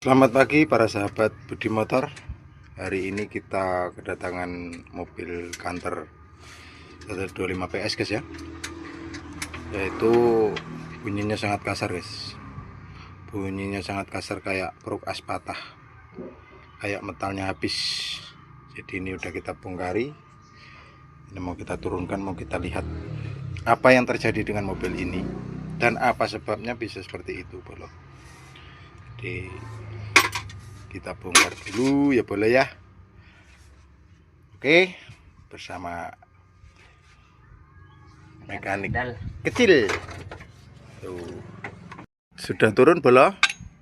Selamat pagi para sahabat budi motor. Hari ini kita kedatangan mobil kantor 125 PS guys ya. Yaitu bunyinya sangat kasar guys. Bunyinya sangat kasar kayak kruk as patah, kayak metalnya habis. Jadi ini udah kita bongkari. Ini mau kita turunkan, mau kita lihat apa yang terjadi dengan mobil ini dan apa sebabnya bisa seperti itu bolo. Jadi kita bongkar dulu ya boleh ya. Oke, bersama mekanik kecil. Tuh. Sudah turun bolo.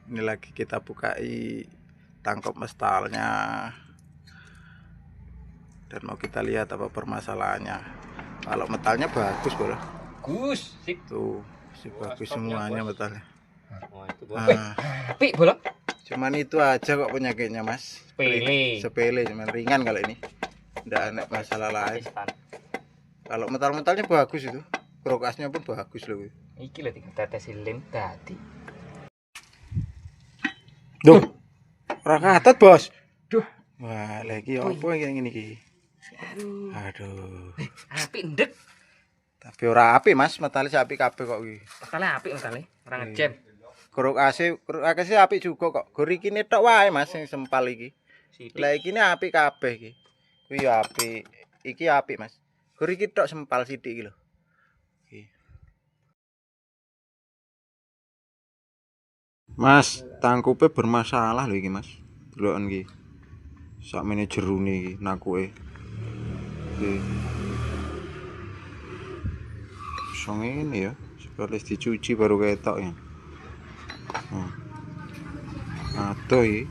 Ini lagi kita bukai tangkap mestalnya dan mau kita lihat apa permasalahannya. Kalau metalnya bagus bolo. Bagus, sip. Tuh, sip bagus semuanya metalnya. Oh, itu api bola. Cuman itu aja kok penyakitnya mas. Sepele cuman ringan kalau ini. Nggak ada masalah lain. Kalau metal-metalnya bagus itu, krokasnya pun bagus loh. Iki lho ditetes lem tadi. Duh, ora katet bos. Duh, wah lagi apa yang ini ki? Aduh. Api ndek. Tapi ora api mas, metalnya api kabeh kok iki. Metale api metale, ora ngejam. Krokase api juga kok. Gor iki tok wae mas sing sempal iki. Lah iki api kabeh iki. Kuwi ya api. Iki api mas. Gor iki tok sempal sithik iki lho. Mas, tangkupe bermasalah lho iki mas. Deloken iki. Sakmene jerune iki nakuke. Iki. Song ini ya, seperti dicuci baru ketok ya. Aduh iki.